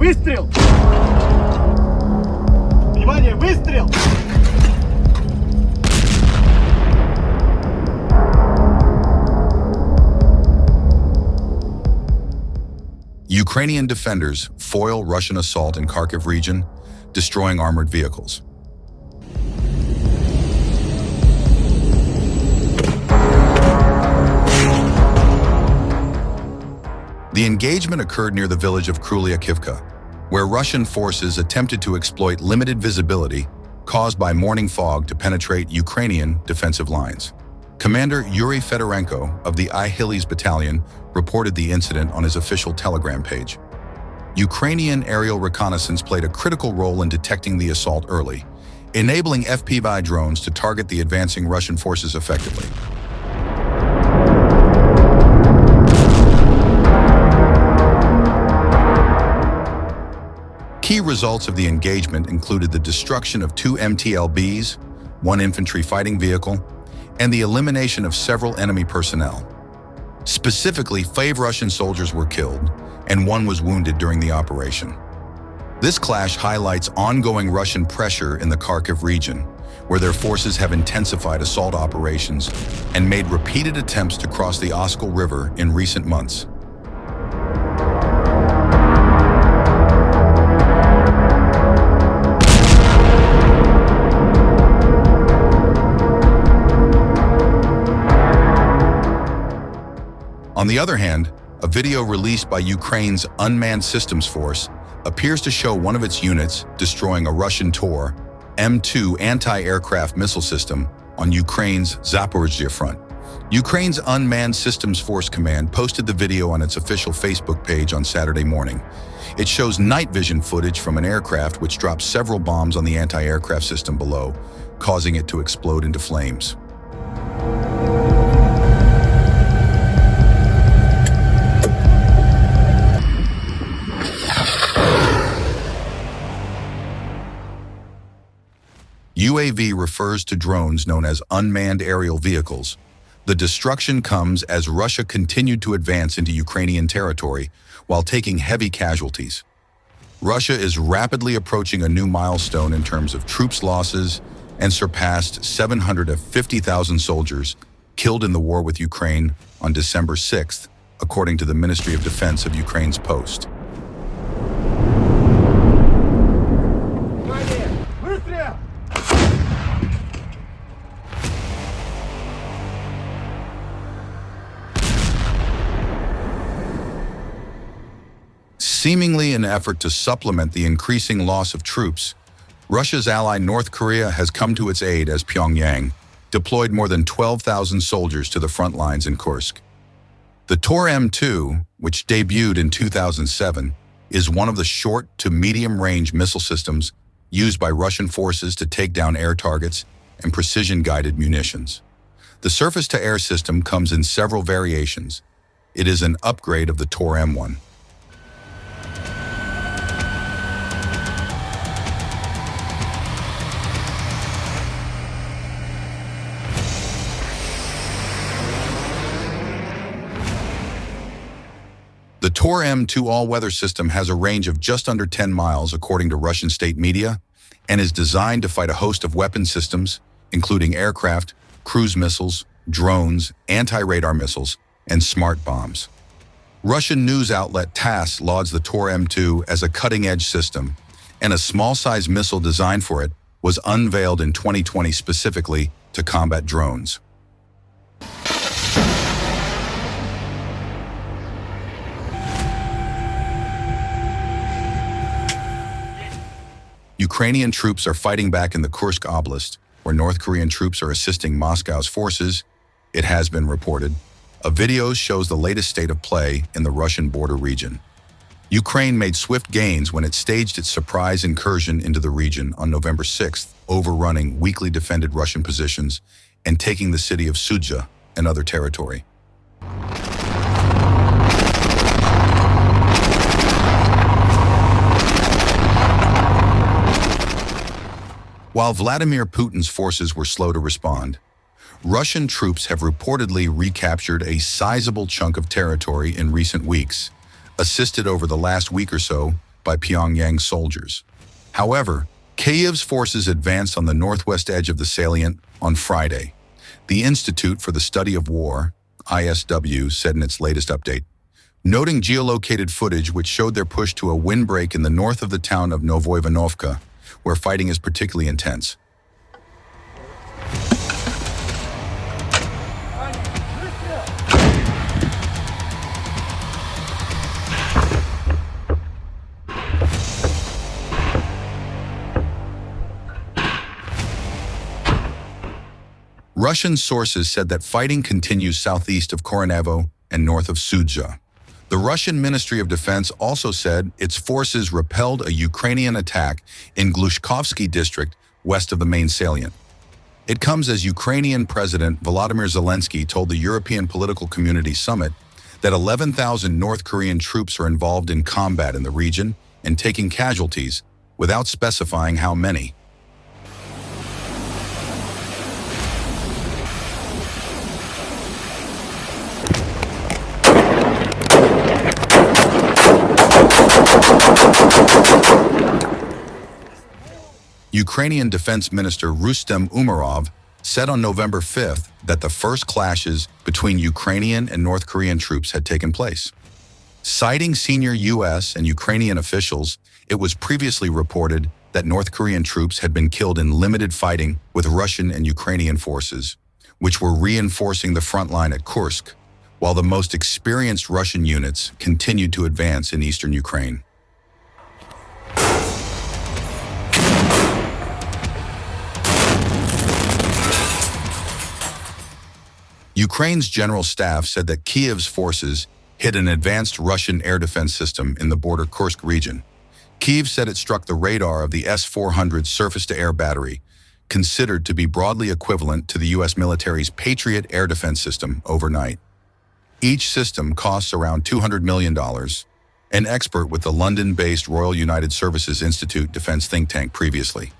Выстрел! Внимание, выстрел! Ukrainian defenders foil Russian assault in Kharkiv region, destroying armored vehicles. The engagement occurred near the village of Krylyakivka, where Russian forces attempted to exploit limited visibility caused by morning fog to penetrate Ukrainian defensive lines. Commander Yuri Fedorenko of the I-Hillies Battalion reported the incident on his official Telegram page. Ukrainian aerial reconnaissance played a critical role in detecting the assault early, enabling FPV drones to target the advancing Russian forces effectively. Key results of the engagement included the destruction of 2 MT-LBs, 1 infantry fighting vehicle, and the elimination of several enemy personnel. Specifically, 5 Russian soldiers were killed, and 1 was wounded during the operation. This clash highlights ongoing Russian pressure in the Kharkiv region, where their forces have intensified assault operations and made repeated attempts to cross the Oskil River in recent months. On the other hand, a video released by Ukraine's Unmanned Systems Force appears to show one of its units destroying a Russian Tor M2 anti-aircraft missile system on Ukraine's Zaporizhzhia front. Ukraine's Unmanned Systems Force Command posted the video on its official Facebook page on Saturday morning. It shows night vision footage from an aircraft which dropped several bombs on the anti-aircraft system below, causing it to explode into flames. UAV refers to drones known as unmanned aerial vehicles. The destruction comes as Russia continued to advance into Ukrainian territory while taking heavy casualties. Russia is rapidly approaching a new milestone in terms of troops losses and surpassed 750,000 soldiers killed in the war with Ukraine on December 6th, according to the Ministry of Defense of Ukraine's post. Seemingly in an effort to supplement the increasing loss of troops, Russia's ally North Korea has come to its aid as Pyongyang deployed more than 12,000 soldiers to the front lines in Kursk. The Tor M2, which debuted in 2007, is one of the short to medium-range missile systems used by Russian forces to take down air targets and precision-guided munitions. The surface-to-air system comes in several variations. It is an upgrade of the Tor M1. The Tor M2 all-weather system has a range of just under 10 miles, according to Russian state media, and is designed to fight a host of weapon systems, including aircraft, cruise missiles, drones, anti-radar missiles, and smart bombs. Russian news outlet TASS lauds the Tor M2 as a cutting-edge system, and a small-sized missile designed for it was unveiled in 2020 specifically to combat drones. Ukrainian troops are fighting back in the Kursk Oblast, where North Korean troops are assisting Moscow's forces, it has been reported. A video shows the latest state of play in the Russian border region. Ukraine made swift gains when it staged its surprise incursion into the region on November 6th, overrunning weakly defended Russian positions and taking the city of Sudzha and other territory. While Vladimir Putin's forces were slow to respond, Russian troops have reportedly recaptured a sizable chunk of territory in recent weeks, assisted over the last week or so by Pyongyang soldiers. However, Kyiv's forces advanced on the northwest edge of the salient on Friday. The Institute for the Study of War, ISW, said in its latest update, noting geolocated footage which showed their push to a windbreak in the north of the town of Novoivanovka, where fighting is particularly intense. Russian sources said that fighting continues southeast of Koronevo and north of Sudzha. The Russian Ministry of Defense also said its forces repelled a Ukrainian attack in Glushkovsky district west of the main salient. It comes as Ukrainian President Volodymyr Zelensky told the European Political Community Summit that 11,000 North Korean troops are involved in combat in the region and taking casualties, without specifying how many. Ukrainian Defense Minister Rustem Umerov said on November 5th that the first clashes between Ukrainian and North Korean troops had taken place. Citing senior U.S. and Ukrainian officials, it was previously reported that North Korean troops had been killed in limited fighting with Russian and Ukrainian forces, which were reinforcing the front line at Kursk, while the most experienced Russian units continued to advance in eastern Ukraine. Ukraine's general staff said that Kyiv's forces hit an advanced Russian air defense system in the border Kursk region. Kyiv said it struck the radar of the S-400 surface-to-air battery, considered to be broadly equivalent to the U.S. military's Patriot air defense system overnight. Each system costs around $200 million. An expert with the London-based Royal United Services Institute defense think tank previously